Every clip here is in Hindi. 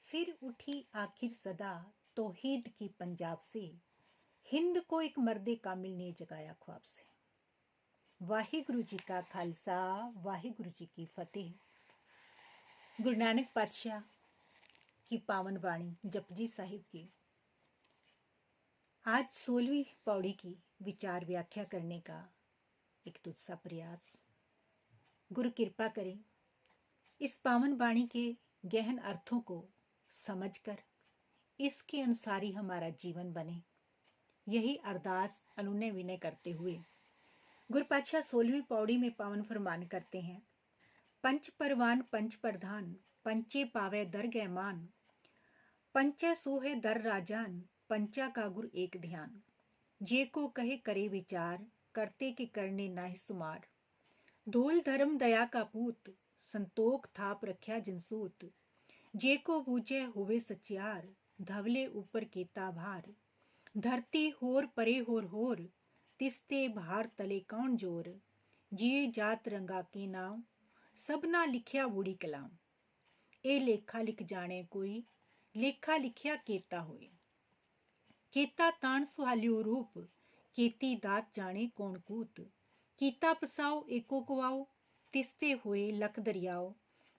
फिर उठी आखिर सदा तौहीद की पंजाब से, हिंद को एक मर्दे कामिल ने जगाया ख्वाब से। वाहिगुरु जी का खालसा, वाहिगुरु जी की फतेह। गुरु नानक पातशाह की पावन वाणी जपजी साहिब की आज 16वीं पौड़ी की विचार व्याख्या करने का एक तुझसा प्रयास। गुरु कृपा करें इस पावन वाणी के गहन अर्थों को समझकर इसके अनुसार ही हमारा जीवन बने, यही अरदास अनुनय विनय करते हुए गुरु पातशाह 16वीं पौड़ी में पावन फरमान करते हैं। पंच परवान पंच प्रधान, पंचे पावे दर गैमान, पंचे सोहे दर राजान, पंचा का गुरु एक ध्यान। जे को कहे करे विचार, करते के करने नाहि सुमार। धूल धर्म दया का पूत, संतोख थाप रख्या जिनसूत। जे को बूझे हुए सचियार, धवले ऊपर केता भार। धरती होर परे होर, तिस्ते भार तले कौन जोर। जिए जात रंगा के नाम, सबना लिखिया बूढ़ी कलाम। ए लेखा लिख जाने कोई, लेखा लिखिया केता होए। केता तान सुहालियो रूप, केती दात जाने कौन कूत। कीता पसाओ एको कुआओ, तिस्ते हुए लख दरियाओ।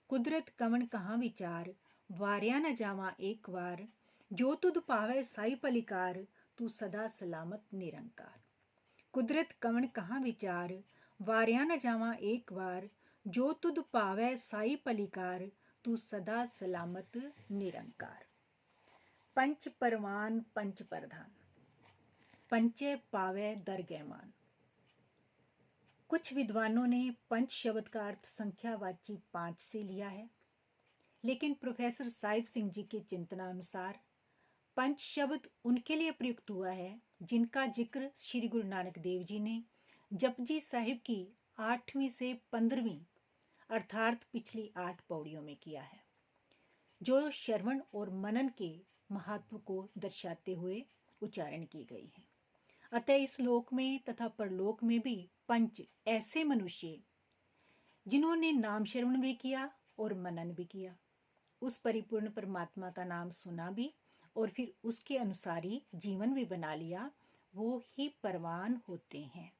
कुदरत कवन कहाँ विचार, वारिया न जावा एक बार। जो तुद पावे साई पलिकार, तू सदा सलामत निरंकार। कुदरत कवन कहाँ विचार, वारिया न जावा एक बार। जो तुद पावे साई पलिकार, तू सदा सलामत निरंकार। पंच परवान पंच प्रधान, पंचे पावे दर गैमान। कुछ विद्वानों ने पंच शब्द का अर्थ संख्यावाची 5 से लिया है, लेकिन प्रोफेसर साहिब सिंह जी के चिंतनानुसार पंच शब्द उनके लिए प्रयुक्त हुआ है जिनका जिक्र श्री गुरु नानक देव जी ने जपजी साहिब की 8वीं से 15वीं अर्थात पिछली 8 पौड़ियों में किया है, जो श्रवण और मनन के महत्व को दर्शाते हुए उच्चारण की गई है। अतः इस लोक में तथा परलोक में भी पंच ऐसे मनुष्य जिन्होंने नाम श्रवण भी किया और मनन भी किया, उस परिपूर्ण परमात्मा का नाम सुना भी और फिर उसके अनुसार ही जीवन भी बना लिया, वो ही परवान होते हैं।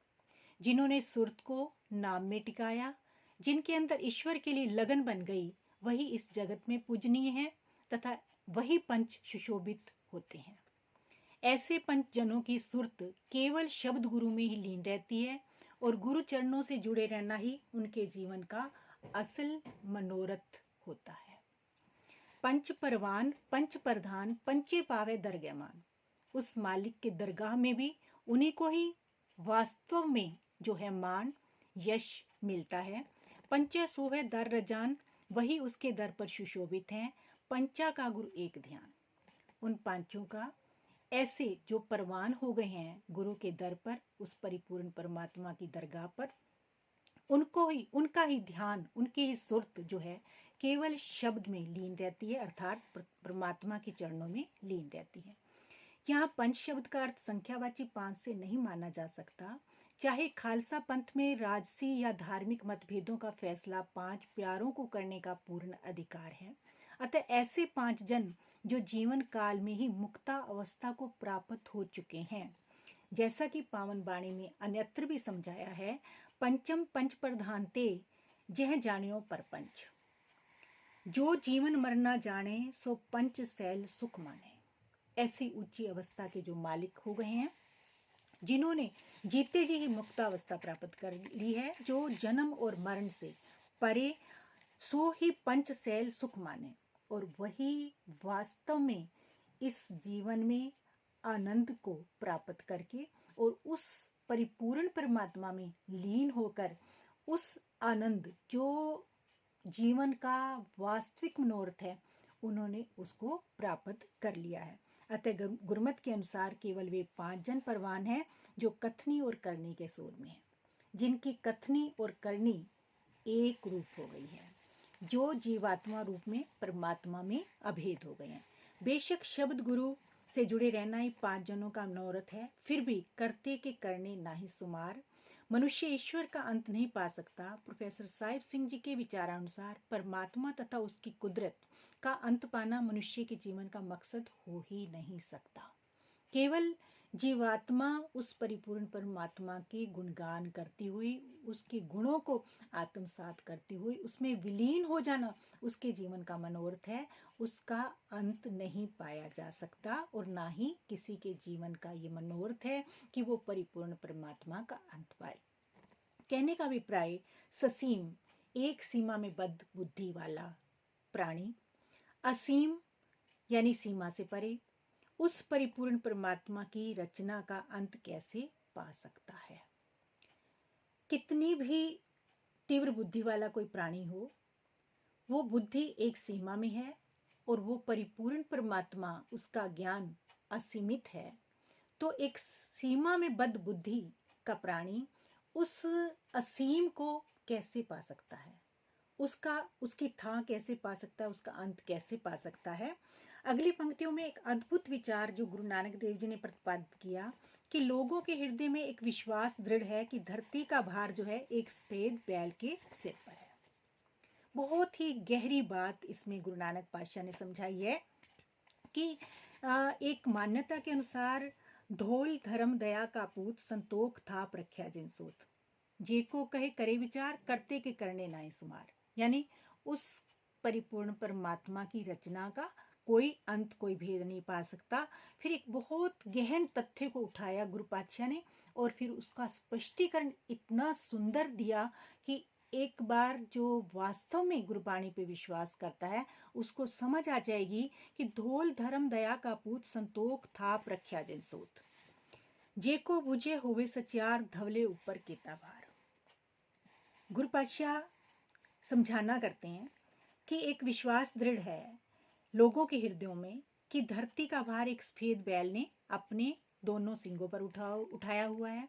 जिन्होंने सुरत को नाम में टिकाया, जिनके अंदर ईश्वर के लिए लगन बन गई, वही इस जगत में पूजनीय है तथा वही पंच सुशोभित होते हैं। ऐसे पंच जनों की सुरत केवल शब्द गुरु में ही लीन रहती है और गुरु चरणों से जुड़े रहना ही उनके जीवन का असल मनोरथ होता है। पंच परवान पंच प्रधान, पंचे पावे दरगहमान। उस मालिक के दरगाह में भी उन्हीं को ही वास्तव में जो है मान यश मिलता है। पंचे सोहे दर रजान, वही उसके दर पर सुशोभित हैं। पंचा का गुरु एक ध्यान। उन पांचों का ऐसे जो परवान हो गए हैं गुरु के दर पर, उस परिपूर्ण परमात्मा की दरगाह पर, उनको ही उनका ही ध्यान, उनकी ही सुरत जो है केवल शब्द में लीन रहती है, अर्थात परमात्मा के चरणों में लीन रहती है। यहाँ पंच शब्द का अर्थ संख्यावाची 5 से नहीं माना जा सकता। चाहे खालसा पंथ में राजसी या धार्मिक मतभेदों का फैसला 5 प्यारों को करने का पूर्ण अधिकार है, अतः ऐसे 5 जन जो जीवन काल में ही मुक्ता अवस्था को प्राप्त हो चुके हैं, जैसा कि पावन वाणी में अन्यत्र भी समझाया है। पंचम पंच प्रधान ते, जह जानियो परपंच। जो जीवन मरना जाने, सो पंच सैल सुख माने। ऐसी ऊंची अवस्था के जो मालिक हो गए हैं, जिन्होंने जीते जी ही मुक्तावस्था प्राप्त कर ली है, जो जन्म और मरण से परे, सो ही पंच सैल सुख माने, और वही वास्तव में इस जीवन में आनंद को प्राप्त करके और उस परिपूर्ण परमात्मा में लीन होकर उस आनंद जो जीवन का वास्तविक मनोरथ है, उन्होंने उसको प्राप्त कर लिया है। अतः गुरमत के अनुसार केवल वे 5 जन परवान हैं जो कथनी और करनी के सोर में हैं, जिनकी कथनी और करनी एक रूप हो गई है, जो जीवात्मा रूप में परमात्मा में अभेद हो गए हैं। बेशक शब्द गुरु से जुड़े रहना ही 5 जनों का मनोरथ है, फिर भी करते के करने नाहि सुमार। मनुष्य ईश्वर का अंत नहीं पा सकता। प्रोफेसर साहिब सिंह जी के विचारानुसार परमात्मा तथा उसकी कुदरत का अंत पाना मनुष्य के जीवन का मकसद हो ही नहीं सकता। केवल जीवात्मा उस परिपूर्ण परमात्मा के गुणगान करती हुई, उसके गुणों को आत्मसात करती हुई उसमें विलीन हो जाना उसके जीवन का मनोरथ है। उसका अंत नहीं पाया जा सकता और ना ही किसी के जीवन का ये मनोरथ है कि वो परिपूर्ण परमात्मा का अंत पाए। कहने का अभिप्राय, ससीम एक सीमा में बद्ध बुद्धि वाला प्राणी असीम यानी सीमा से परे उस परिपूर्ण परमात्मा की रचना का अंत कैसे पा सकता है। कितनी भी तीव्र बुद्धि वाला कोई प्राणी हो, वो बुद्धि एक सीमा में है और वो परिपूर्ण परमात्मा, उसका ज्ञान असीमित है। तो एक सीमा में बद्ध बुद्धि का प्राणी उस असीम को कैसे पा सकता है, उसकी था कैसे पा सकता है, उसका अंत कैसे पा सकता है। अगली पंक्तियों में एक अद्भुत विचार जो गुरु नानक देव जी ने प्रतिपादित किया कि लोगों के हृदय में एक विश्वास दृढ़ है कि धरती का भार जो है एक सफेद बैल के सिर पर है। बहुत ही गहरी बात इसमें गुरु नानक पातशाह ने समझाई है कि एक मान्यता के अनुसार धोल धर्म दया का पूत संतोख थाप रख्या जिन सोत, जे को कहे करे विचार करते के करने नाई सुमार। यानी उस परिपूर्ण परमात्मा की रचना का कोई अंत, कोई भेद नहीं पा सकता। फिर एक बहुत गहन तथ्य को उठाया गुरु पातशाह ने और फिर उसका स्पष्टीकरण इतना सुंदर दिया कि एक बार जो वास्तव में गुरबाणी पे विश्वास करता है उसको समझ आ जाएगी कि धोल धर्म दया का पूत संतोख थाप रख्या जिन सोत, जे को बुझे होवे सचियार धवले ऊपर केता भार। गुरु पातशाह समझाना करते हैं कि एक विश्वास दृढ़ है लोगों के हृदयों में कि धरती का भार एक सफेद बैल ने अपने दोनों सींगों पर उठाया हुआ है।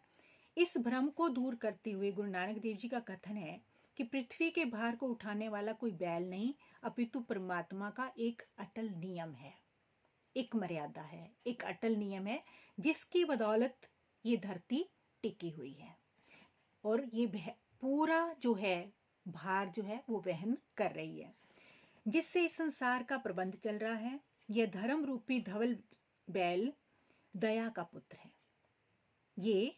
इस भ्रम को दूर करते हुए गुरु नानक देव जी का कथन है कि पृथ्वी के भार को उठाने वाला कोई बैल नहीं, अपितु परमात्मा का एक अटल नियम है, एक मर्यादा है, एक अटल नियम है जिसकी बदौलत ये धरती टिकी हुई है और ये पूरा जो है भार जो है वो वहन कर रही है, जिससे इस संसार का प्रबंध चल रहा है। यह धर्म रूपी धवल बैल दया का पुत्र है। ये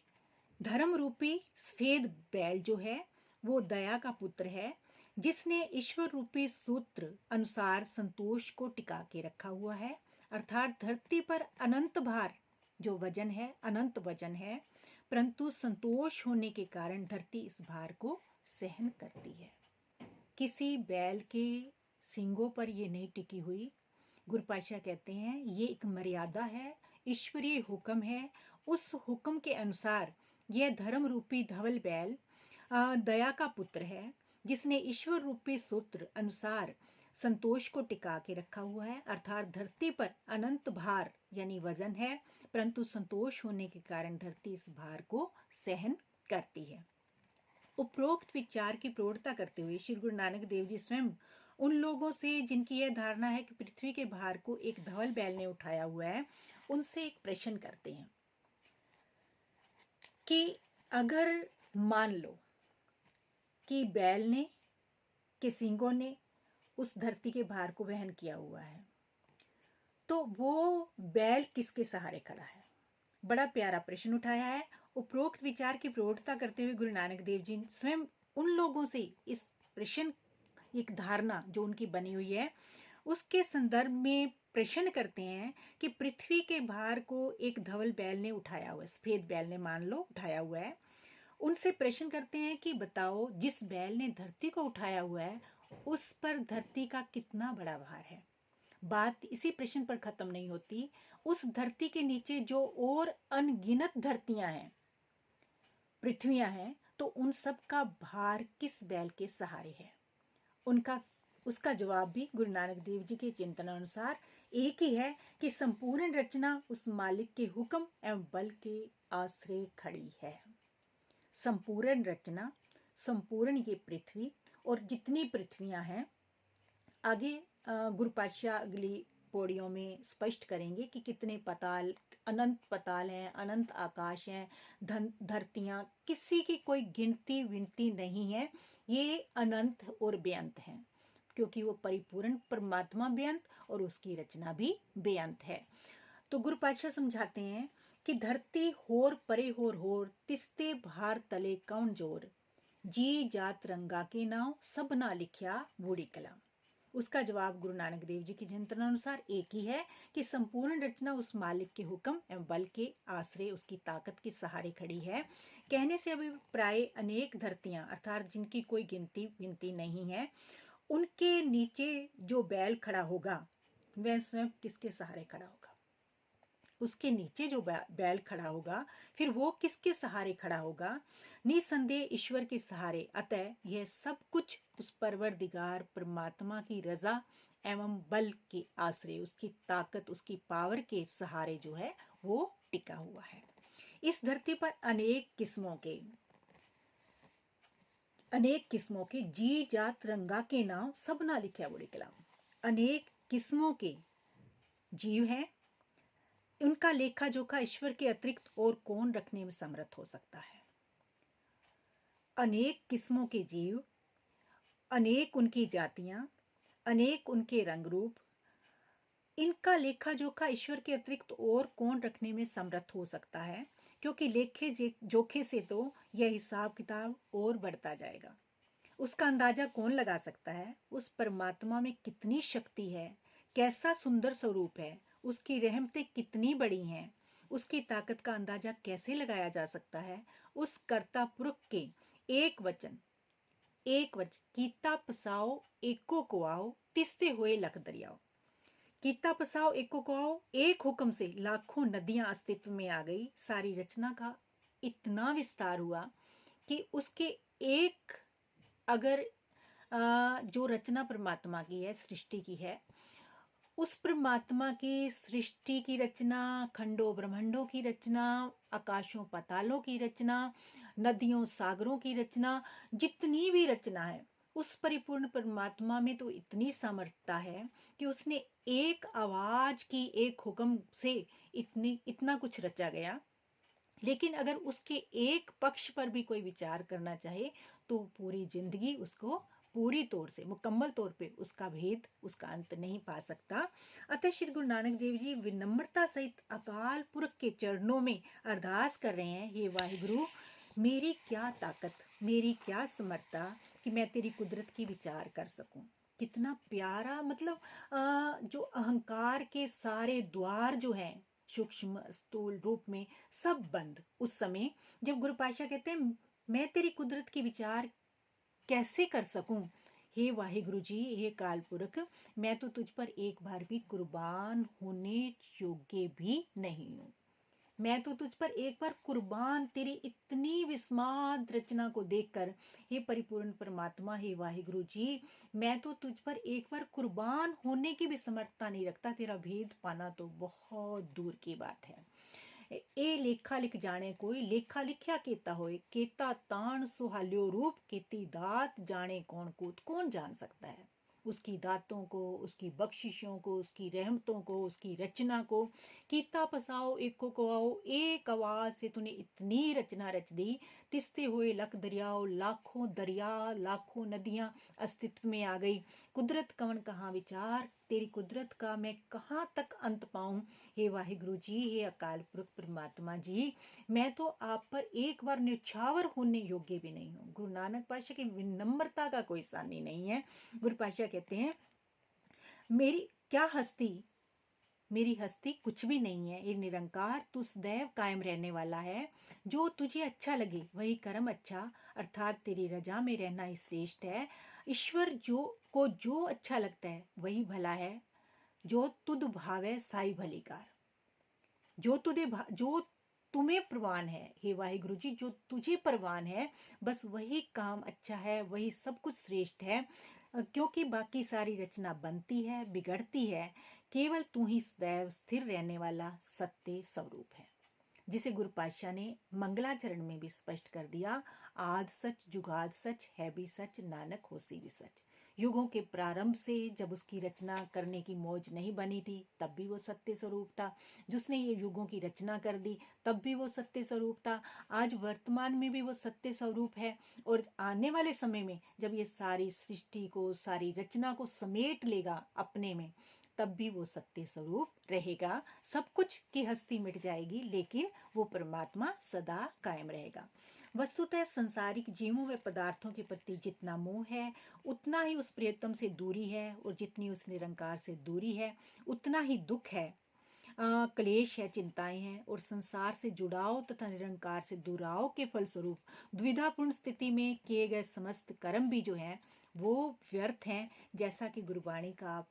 धर्म रूपी सफेद बैल जो है वो दया का पुत्र है, जिसने ईश्वर रूपी सूत्र अनुसार संतोष को टिका के रखा हुआ है। अर्थात धरती पर अनंत भार जो वजन है, अनंत वजन है, परंतु संतोष होने के कारण धरती इस भार को सहन करती है। किसी बैल के सींगों पर ये नहीं टिकी हुई। गुरु पातशाह कहते हैं ये एक मर्यादा है, ईश्वरीय हुक्म है। उस हुक्म के अनुसार यह धर्म रूपी धवल बैल दया का पुत्र है, जिसने ईश्वर रूपी सूत्र अनुसार संतोष को टिका के रखा हुआ है। अर्थात धरती पर अनंत भार यानी वजन है, परंतु संतोष होने के कारण धरती इस भार को सहन करती है। उपरोक्त विचार की प्रौढ़ता करते हुए श्री गुरु नानक देव जी स्वयं उन लोगों से जिनकी यह धारणा है कि पृथ्वी के भार को एक धवल बैल ने उठाया हुआ है, उनसे एक प्रश्न करते हैं कि अगर मान लो कि बैल ने के सींगों ने उस धरती के भार को वहन किया हुआ है, तो वो बैल किसके सहारे खड़ा है? बड़ा प्यारा प्रश्न उठाया है। उपरोक्त विचार की प्रौढ़ता करते हुए गुरु नानक देव जी स्वयं उन लोगों से इस प्रश्न, एक धारणा जो उनकी बनी हुई है उसके संदर्भ में प्रश्न करते हैं कि पृथ्वी के भार को एक धवल बैल ने उठाया हुआ है, सफेद बैल ने मान लो उठाया हुआ है। उनसे प्रश्न करते हैं कि बताओ जिस बैल ने धरती को उठाया हुआ है उस पर धरती का कितना बड़ा भार है। बात इसी प्रश्न पर खत्म नहीं होती। उस धरती के नीचे जो और अनगिनत धरतियां हैं, पृथ्वियां हैं, तो उन सब का भार किस बैल के सहारे है? उसका जवाब भी गुरु नानक देव जी के चिंतन अनुसार एक ही है कि संपूर्ण रचना उस मालिक के हुक्म एवं बल के आश्रय खड़ी है। संपूर्ण रचना, संपूर्ण ये पृथ्वी और जितनी पृथ्वियां हैं, आगे गुरु पातशाह अगली पौड़ियों में स्पष्ट करेंगे कि कितने पताल, अनंत पताल हैं, अनंत आकाश हैं, धरतियां, किसी की कोई गिनती विनती नहीं है। ये अनंत और बेअंत हैं, क्योंकि वो परिपूर्ण परमात्मा बेअंत और उसकी रचना भी बेअंत है। तो गुरु पातशाह समझाते हैं कि धरती होर परे होर तिस्ते भार तले कौन जोर, जी जात रंगा के नाव सब ना लिखिया बूढ़ी कलाम। उसका जवाब गुरु नानक देव जी के चिंतनानुसार एक ही है कि संपूर्ण रचना उस मालिक के हुक्म एवं बल के आश्रय, उसकी ताकत के सहारे खड़ी है। कहने से अभिप्राय अनेक धरतियां अर्थात जिनकी कोई गिनती विनती नहीं है, उनके नीचे जो बैल खड़ा होगा वह स्वयं किसके सहारे खड़ा होगा? उसके नीचे जो बैल खड़ा होगा, फिर वो किसके सहारे खड़ा होगा? निसंदेह ईश्वर के सहारे। अतः यह सब कुछ उस परवरदिगार परमात्मा की रजा एवं बल के आश्रय, उसकी ताकत, उसकी पावर के सहारे जो है वो टिका हुआ है। इस धरती पर अनेक किस्मों के जी जात रंगा के नाम सब ना लिखा बड़े कलाम। अनेक किस्मों के जीव हैं, उनका लेखा जोखा ईश्वर के अतिरिक्त और कौन रखने में समर्थ हो सकता है? अनेक किस्मों के जीव, अनेक उनकी जातियां, अनेक उनके रंग रूप, इनका लेखा जोखा ईश्वर के अतिरिक्त और कौन रखने में समर्थ हो सकता है? क्योंकि लेखे जोखे से तो यह हिसाब किताब और बढ़ता जाएगा। उसका अंदाजा कौन लगा सकता है? उस परमात्मा में कितनी शक्ति है, कैसा सुंदर स्वरूप है, उसकी रहमतें कितनी बड़ी हैं, उसकी ताकत का अंदाजा कैसे लगाया जा सकता है? उस कर्ता पुरुष के एक वचन कीता पसाओ एको को आओ, तिसते हुए लख दरियाओ। कीता पसाओ एको को आओ, एक हुक्म से लाखों नदियां अस्तित्व में आ गई। सारी रचना का इतना विस्तार हुआ कि उसके एक अगर जो रचना परमात्मा की है, सृष्टि की है, उस परमात्मा की सृष्टि की रचना, खंडों ब्रह्मांडों की रचना, आकाशों पातालों की रचना, नदियों सागरों की रचना, जितनी भी रचना है, उस परिपूर्ण परमात्मा में तो इतनी सामर्थ्यता है कि उसने एक आवाज की, एक हुक्म से इतना कुछ रचा गया। लेकिन अगर उसके एक पक्ष पर भी कोई विचार करना चाहे तो पूरी जिंदगी उसको पूरी तौर से, मुकम्मल तौर पे उसका भेद, उसका अंत नहीं पा सकता। अतः श्री गुरु नानक देव जी विनम्रता सहित अकाल पुरख के चरणों में अरदास कर रहे हैं, हे वाहिगुरु, मेरी क्या ताकत, मेरी क्या समर्थता कि मैं तेरी कुदरत की विचार कर सकूं। कितना प्यारा, मतलब जो अहंकार के सारे द्वार जो हैं सूक्ष्म स्थूल रूप में सब बंद, उस समय जब गुरु पातशाह कहते हैं मैं तेरी कुदरत की विचार कैसे कर सकूं, हे वाहिगुरु जी, हे काल पुरख, मैं तो तुझ पर एक बार भी कुर्बान होने योग्य भी नहीं हूं। मैं तो तुझ पर एक बार कुर्बान, तेरी इतनी विस्माद रचना को देखकर, हे परिपूर्ण परमात्मा, हे वाहिगुरु जी, मैं तो तुझ पर एक बार कुर्बान होने की भी समर्थता नहीं रखता। तेरा भेद पाना तो बहुत दूर की बात है। ए लेखा लिख जाने कोई, लेखा लिखया केता होए, केता तान सुहाल्यो रूप, केती दात जाने कौन कूत। कौन जान सकता है उसकी दातों को, उसकी बख्शिशों को, उसकी रहमतों को, उसकी रचना को। कीता पसाओ एको को आओ, एक आवाज से तूने इतनी रचना रच दी, तिसते हुए लख दरियाओ, लाखों दरिया, लाखों नदियां अस्तित्व में आ गई। कुदरत कवन कहाँ विचार, तेरी कुदरत का मैं कहाँ तक अंत पाऊं। हे वाहिगुरु जी, हे अकाल पुरख परमात्मा जी, मैं तो आप पर एक बार न्यौछावर होने योग्य भी नहीं हूं। गुरु नानक पातशाह की विनम्रता का कोई सानी नहीं है। गुरु पातशाह कहते हैं मेरी क्या हस्ती, मेरी हस्ती कुछ भी नहीं है। ये निरंकार तू सदैव कायम रहने वाला है। जो तुझे अच्छा लगे वही कर्म अच्छा, अर्थात तेरी रजा में रहना ही श्रेष्ठ है। ईश्वर जो अच्छा लगता है वही भला है। जो तुद भावे साई भलीकार, जो तुम्हें प्रवान है, हे वाहिगुरु जी, जो तुझे प्रवान है, बस वही काम अच्छा है, वही सब कुछ श्रेष्ठ है। क्योंकि बाकी सारी रचना बनती है, बिगड़ती है, केवल तू ही सदैव स्थिर रहने वाला सत्य स्वरूप है, जिसे गुरु पातशाह ने मंगलाचरण में भी स्पष्ट कर दिया, आद सच जुगाद सच है भी सच, नानक होसी भी सच। युगों के प्रारंभ से जब उसकी रचना करने की मौज नहीं बनी थी तब भी वो सत्य स्वरूप था, जिसने ये युगों की रचना कर दी तब भी वो सत्य स्वरूप था, आज वर्तमान में भी वो सत्य स्वरूप है, और आने वाले समय में जब ये सारी सृष्टि को, सारी रचना को समेट लेगा अपने में, तब भी वो सत्य स्वरूप रहेगा। सब कुछ की हस्ती मिट जाएगी लेकिन वो परमात्मा सदा कायम रहेगा। वस्तुतः संसारिक जीवों व पदार्थों के प्रति जितना मोह है उतना ही उस प्रियतम से दूरी है, और जितनी उस निरंकार से दूरी है उतना ही दुख है, क्लेश है, चिंताएं हैं, और संसार से जुड़ाव तथा निरंकार से दुराव के फलस्वरूप द्विधापूर्ण स्थिति में किए गए समस्त कर्म भी जो हैं वो व्यर्थ हैं। जैसा कि गुरबाणी का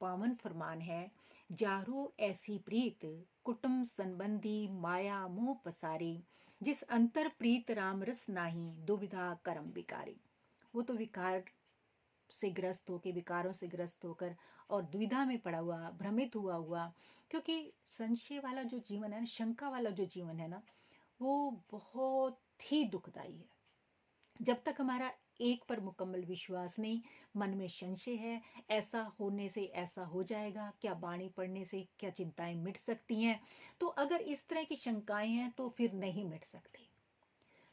पावन फरमान है, जारो ऐसी प्रीत कुटुंब संबंधी माया मोह पसारी, जिस अंतर प्रीत राम रस नाही दुविधा कर्म विकारी। वो तो विकार से ग्रस्त होकर, विकारों से ग्रस्त होकर और दुविधा में पड़ा हुआ, भ्रमित हुआ, क्योंकि संशय वाला जो जीवन है, शंका वाला जो जीवन है ना, वो बहुत ही दुखदाई है। जब तक हमारा एक पर मुकम्मल विश्वास नहीं, मन में संशय है, ऐसा होने से ऐसा हो जाएगा, क्या बाणी पढ़ने से क्या चिंताएं मिट सकती हैं, तो अगर इस तरह की शंकाएं हैं तो फिर नहीं मिट सकती।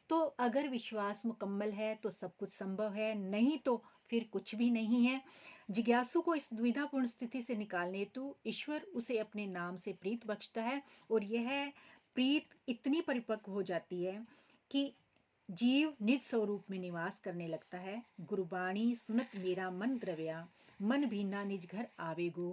तो अगर विश्वास मुकम्मल है तो सब कुछ संभव है, नहीं तो फिर कुछ भी नहीं है। जिज्ञासु को इस द्विधापूर्ण स्थिति से निकालने हेतु ईश्वर उसे अपने नाम से प्रीत बख्शता है, और यह प्रीत इतनी परिपक्व हो जाती है कि जीव निज स्वरूप में निवास करने लगता है। गुरबाणी सुनत मेरा मन द्रव्या, मन भीना निज घर आवेगो,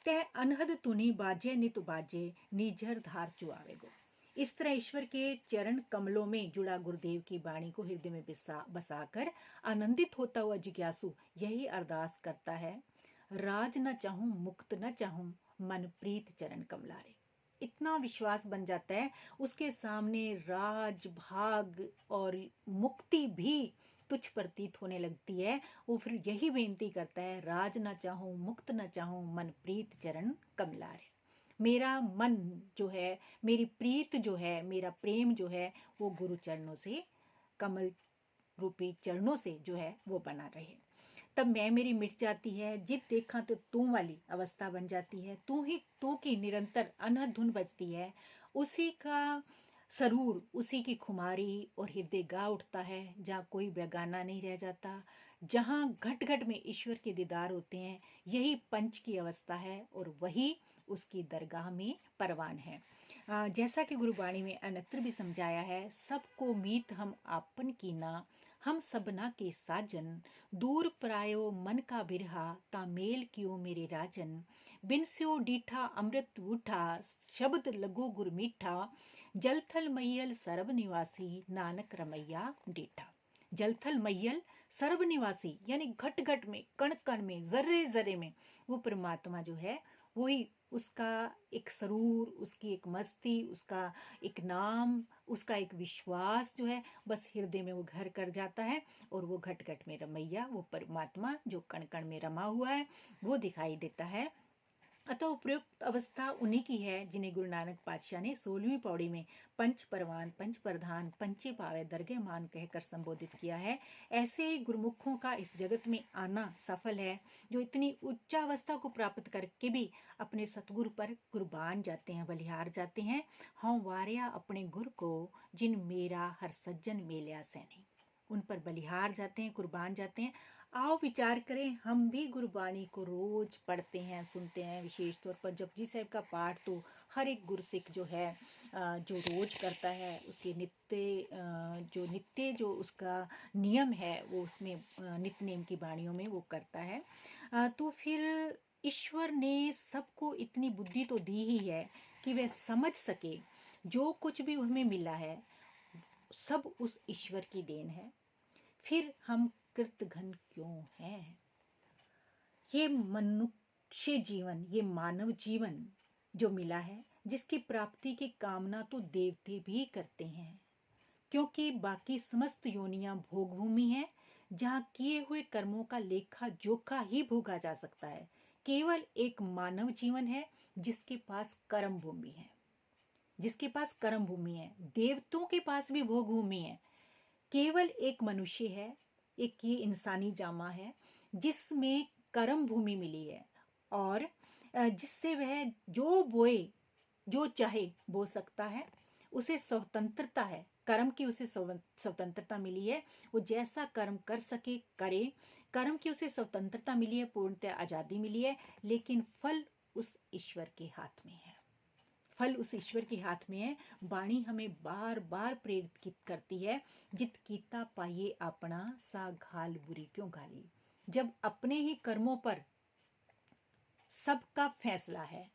तह अनहद तुनि बाजे नित बाजे, निजर धार चुआवेगो। इस तरह ईश्वर के चरण कमलों में जुड़ा गुरुदेव की वाणी को हृदय में बसाकर आनंदित होता हुआ जिज्ञासु यही अरदास करता है, राज न चाहूं मुक्त न चाहूं, मन प्रीत चरण कमलारे। इतना विश्वास बन जाता है उसके सामने राज भाग और मुक्ति भी तुच्छ प्रतीत होने लगती है। वो फिर यही बेनती करता है, राज न चाहूं मुक्त न चाहूं, मन प्रीत चरण कमलारे। मेरा मन जो है, मेरी प्रीत जो है, मेरा प्रेम जो है, वो गुरु चरणों से, कमल रूपी चरणों से जो है वो बना रहे। तब मैं मेरी मिट जाती है, जित देखा तो तू वाली अवस्था बन जाती है। तू ही तू की निरंतर अनहद धुन बजती है, उसी का सरूर, उसी की खुमारी और हृदय गा उठता है, जहाँ कोई बेगाना नहीं रह जाता, जहाँ घट घट में ईश्वर के दीदार होते हैं। यही पंच की अवस्था है और वही उसकी दरगाह में परवान है। जैसा कि गुरुबाणी में अन्यत्र भी समझाया है, सबको मीत हम आपन कीना, हम सबना के साजन, दूर परायो मन का बिरहा, तामेल कियो मेरे राजन, बिन स्यो डीठा अमृत उठा, शब्द लगो गुर मीठा, जलथल मैयल सर्व निवासी, नानक रमैया डीठा। जलथल मैयल सर्व निवासी यानी घट घट में, कण कण में, जर्रे जर्रे में वो परमात्मा जो है, वही उसका एक सरूर, उसकी एक मस्ती, उसका एक नाम, उसका एक विश्वास जो है बस हृदय में वो घर कर जाता है, और वो घट घट में रमैया, वो परमात्मा जो कण कण में रमा हुआ है वो दिखाई देता है। अतः उपयुक्त अवस्था उन्हीं की है जिन्हें गुरु नानक पातशाह ने 16वीं पौड़ी में पंच परवान, पंच प्रधान, पंचे पावे दरगे मान कहकर संबोधित किया है। ऐसे ही गुरुमुखों का इस जगत में आना सफल है, जो इतनी उच्चावस्था को प्राप्त करके भी अपने सतगुरु पर कुर्बान जाते हैं, बलिहार जाते हैं। हम वारिया अपने गुरु को, जिन मेरा हर सज्जन मेलिया सैनी। उन पर बलिहार जाते हैं, कुर्बान जाते हैं। आओ विचार करें, हम भी गुरबाणी को रोज पढ़ते हैं, सुनते हैं। विशेष तौर पर जपजी साहिब का पाठ तो हर एक गुरसिख जो है जो रोज करता है, उसके नित्य जो उसका नियम है वो उसमें नित्य नेम की वाणियों में वो करता है। तो फिर ईश्वर ने सबको इतनी बुद्धि तो दी ही है कि वह समझ सके जो कुछ भी उन्हें मिला है सब उस ईश्वर की देन है। फिर हम कृतघ्न क्यों हैं? ये मनुष्य जीवन, ये मानव जीवन जो मिला है, जिसकी प्राप्ति की कामना तो देवते भी करते हैं, क्योंकि बाकी समस्त योनियां भोग भूमि है, जहाँ किए हुए कर्मों का लेखा जोखा ही भोगा जा सकता है। केवल एक मानव जीवन है जिसके पास कर्म भूमि है, जिसके पास कर्म भूमि है। देवतों के पास भी भोग भूमि है। केवल एक मनुष्य है, एक ये इंसानी जामा है जिसमें कर्म भूमि मिली है और जिससे वह जो बोए जो चाहे बो सकता है, उसे स्वतंत्रता है, कर्म की उसे स्वतंत्रता मिली है, वो जैसा कर्म कर सके करे, कर्म की उसे स्वतंत्रता मिली है, पूर्णतः आजादी मिली है, लेकिन फल उस ईश्वर के हाथ में है। फल उस ईश्वर के हाथ में है। वाणी हमें बार बार प्रेरित करती है, जित कीता पाइए अपना सा घाल बुरी क्यों घाली। जब अपने ही कर्मों पर सबका फैसला है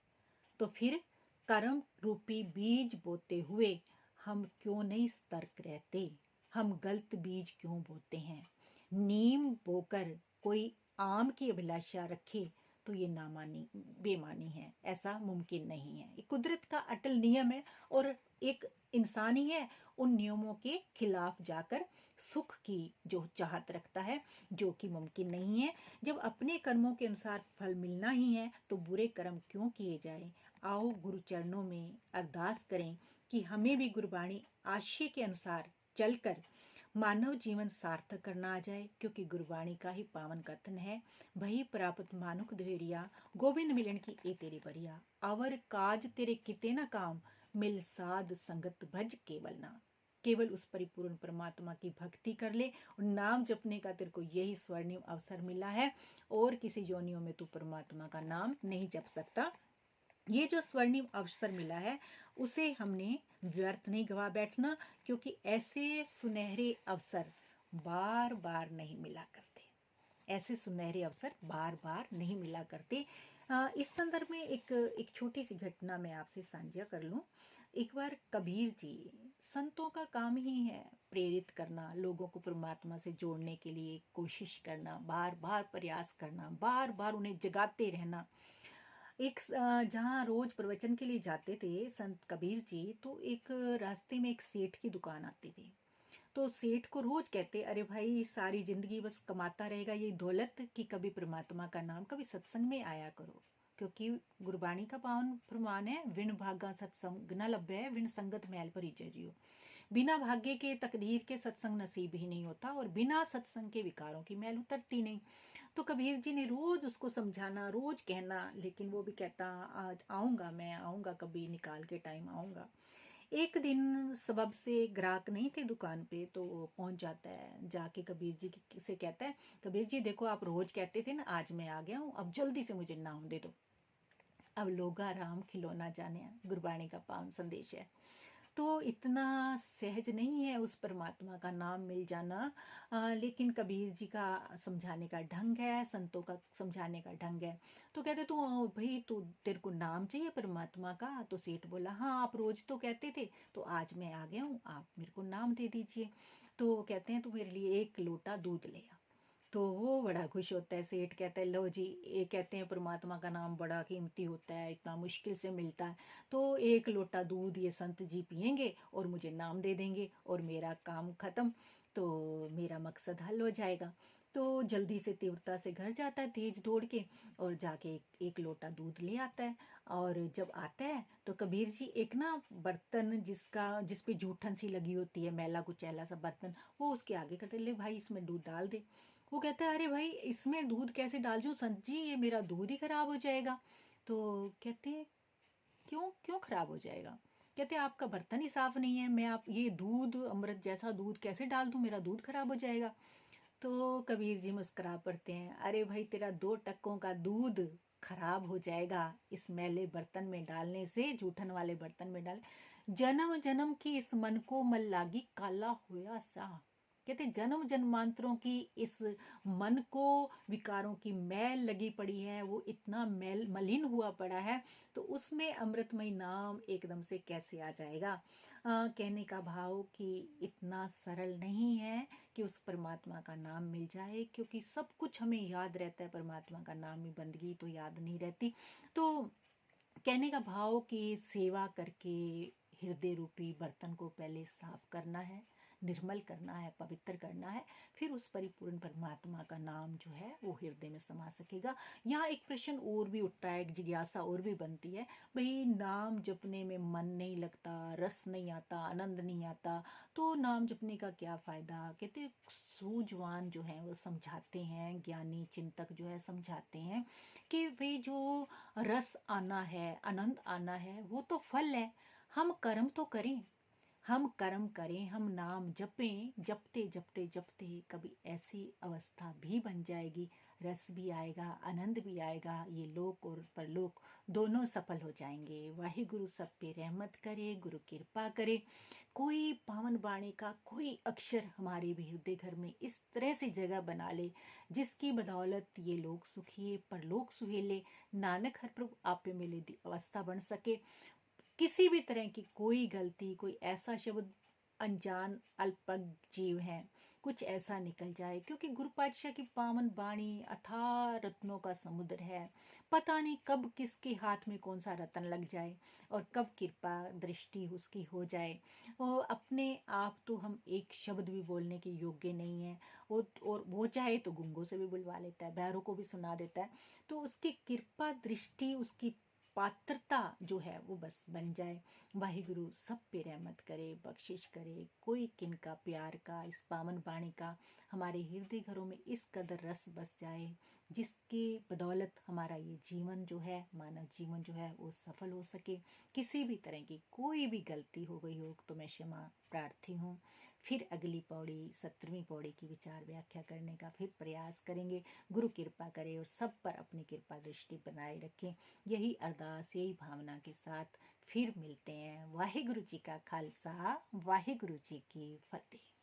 तो फिर कर्म रूपी बीज बोते हुए हम क्यों नहीं सतर्क रहते, हम गलत बीज क्यों बोते हैं। नीम बोकर कोई आम की अभिलाषा रखे तो ये नामानी बेमानी है, ऐसा मुमकिन नहीं है। ये कुदरत का अटल नियम है और एक इंसान ही है उन नियमों के खिलाफ जाकर सुख की जो चाहत रखता है, जो कि मुमकिन नहीं है। जब अपने कर्मों के अनुसार फल मिलना ही है तो बुरे कर्म क्यों किए जाए। आओ गुरु चरणों में अरदास करें कि हमें भी गुरबाणी आशय के अनुसार चलकर मानव जीवन सार्थक करना आ जाए, क्योंकि गुरबाणी का ही पावन कथन है, भई प्राप्त मानुख धैर्या गोविंद मिलन की ए तेरी बरिया, अवर काज तेरे किते न काम, मिल साध संगत भज केवल नाम। केवल उस परिपूर्ण परमात्मा की भक्ति कर ले और नाम जपने का तेरे को यही स्वर्णिम अवसर मिला है, और किसी योनियों में तू परमात्मा का नाम नहीं जप सकता। ये जो स्वर्णिम अवसर मिला है उसे हमने व्यर्थ नहीं गवा बैठना, क्योंकि ऐसे सुनहरे अवसर बार बार नहीं मिला करते, ऐसे सुनहरे अवसर बार बार नहीं मिला करते। इस संदर्भ में एक छोटी सी घटना मैं आपसे साझा कर लूं। एक बार कबीर जी, संतों का काम ही है प्रेरित करना, लोगों को परमात्मा से जोड़ने के लिए कोशिश करना, बार बार प्रयास करना, बार बार उन्हें जगाते रहना। एक जहाँ रोज प्रवचन के लिए जाते थे संत कबीर जी, तो एक रास्ते में एक सेठ की दुकान आती थी। तो सेठ को रोज कहते, अरे भाई सारी जिंदगी बस कमाता रहेगा ये दौलत, कि कभी परमात्मा का नाम, कभी सत्संग में आया करो, क्योंकि गुरबाणी का पावन प्रमाण है, विण भागा सत्संग न लभ्य विण संगत मैल परिचय जियो। बिना भाग्य के तकदीर के सत्संग नसीब ही नहीं होता, और बिना सत्संग के विकारों की मैल उतरती नहीं। तो कबीर जी ने रोज उसको समझाना, रोज कहना, लेकिन वो भी कहता आज आऊंगा, मैं आऊंगा, कभी निकाल के टाइम आऊंगा। एक दिन सबब से ग्राहक नहीं थे दुकान पे, तो वो पहुंच जाता है, जाके कबीर जी से कहता है, कबीर जी देखो आप रोज कहते थे ना, आज मैं आ गया हूँ, अब जल्दी से मुझे नाम दे दो। अब लोगा राम खिलौना जाने, गुरबाणी का पावन संदेश है। तो इतना सहज नहीं है उस परमात्मा का नाम मिल जाना, लेकिन कबीर जी का समझाने का ढंग है, संतों का समझाने का ढंग है। तो कहते तू भाई तू तेरे को नाम चाहिए परमात्मा का। तो सेठ बोला हाँ आप रोज तो कहते थे, तो आज मैं आ गया हूँ, आप मेरे को नाम दे दीजिए। तो कहते हैं तू मेरे लिए एक लोटा दूध ले आ। तो वो बड़ा खुश होता है, सेठ कहता है लो जी, ये कहते हैं परमात्मा का नाम बड़ा कीमती होता है, इतना मुश्किल से मिलता है, तो एक लोटा दूध ये संत जी पियेंगे और मुझे नाम दे देंगे और मेरा काम खत्म, तो मेरा मकसद हल हो जाएगा। तो जल्दी से तीव्रता से घर जाता है तेज दौड़ के, और जाके एक लोटा दूध ले आता है। और जब आता है तो कबीर जी एक ना बर्तन जिस पे जूठन सी लगी होती है, मैला कुचैला सा बर्तन, वो उसके आगे करते, ले भाई इसमें दूध डाल दे। वो कहता है अरे भाई इसमें दूध कैसे डाल दूं संत जी, ये मेरा दूध ही खराब हो जाएगा। तो कहते हैं क्यों क्यों खराब हो जाएगा। कहते हैं आपका बर्तन ही साफ नहीं है, मैं आप ये दूध अमृत जैसा दूध कैसे डाल दूं, मेरा दूध खराब हो जाएगा। तो कबीर जी मुस्कुरा पड़ते हैं, अरे भाई तेरा 2 टक्कों का दूध खराब हो जाएगा इस मैले बर्तन में डालने से, जूठन वाले बर्तन में डाल, जन्म जन्म की इस मन को मल लागी काला होया सा। कहते जन्म जन्मांतरों की इस मन को विकारों की मैल लगी पड़ी है, वो इतना मैल मलिन हुआ पड़ा है, तो उसमें अमृतमय नाम एकदम से कैसे आ जाएगा। कहने का भाव कि इतना सरल नहीं है कि उस परमात्मा का नाम मिल जाए, क्योंकि सब कुछ हमें याद रहता है, परमात्मा का नाम ही बंदगी तो याद नहीं रहती। तो कहने का भाव कि सेवा करके हृदय रूपी बर्तन को पहले साफ करना है, निर्मल करना है, पवित्र करना है, फिर उस परिपूर्ण परमात्मा का नाम जो है वो हृदय में समा सकेगा। यहाँ एक प्रश्न और भी उठता है, एक जिज्ञासा और भी बनती है, भाई नाम जपने में मन नहीं लगता, रस नहीं आता, आनंद नहीं आता, तो नाम जपने का क्या फ़ायदा। कहते सूझवान जो है वो समझाते हैं, ज्ञानी चिंतक जो है समझाते हैं कि वे जो रस आना है, आनंद आना है, वो तो फल है। हम कर्म तो करें, हम कर्म करें, हम नाम जपें, जपते जपते जपते कभी ऐसी अवस्था भी बन जाएगी, रस भी आएगा, आनंद भी आएगा, ये लोक और परलोक दोनों सफल हो जाएंगे। वाहिगुरु सब पे रहमत करे, गुरु कृपा करे, कोई पावन बाणी का कोई अक्षर हमारे भी हृदय घर में इस तरह से जगह बना ले जिसकी बदौलत ये लोग सुखिए परलोक सुहेले, नानक हर प्रभु आपे मिले दी अवस्था बन सके। किसी भी तरह की कोई गलती, कोई ऐसा शब्द अनजान अल्पज्ञ जीव हैं, कुछ ऐसा निकल जाए, क्योंकि गुरु पातशाह की पावन बाणी अथाह रत्नों का समुद्र है। पता नहीं कब किसके हाथ में कौन सा रतन लग जाए और कब कृपा दृष्टि उसकी हो जाए। और अपने आप तो हम एक शब्द भी बोलने के योग्य नहीं है, और वो चाहे तो गूंगों से भी बुलवा लेता है, बहरों को भी सुना देता है। तो उसकी कृपा दृष्टि, उसकी पात्रता जो है वो बस बन जाए। वाहिगुरु सब पे रहमत करे, बख्शिश करे, कोई किनका प्यार का इस पावन बाणी का हमारे हृदय घरों में इस कदर रस बस जाए, जिसकी बदौलत हमारा ये जीवन जो है, मानव जीवन जो है वो सफल हो सके। किसी भी तरह की कोई भी गलती हो गई हो तो मैं क्षमा प्रार्थी हूँ। फिर अगली पौड़ी 17वीं पौड़ी की विचार व्याख्या करने का फिर प्रयास करेंगे। गुरु कृपा करे और सब पर अपनी कृपा दृष्टि बनाए रखें। यही अरदास, यही भावना के साथ फिर मिलते हैं। वाहिगुरु जी का खालसा, वाहिगुरु जी की फतेह।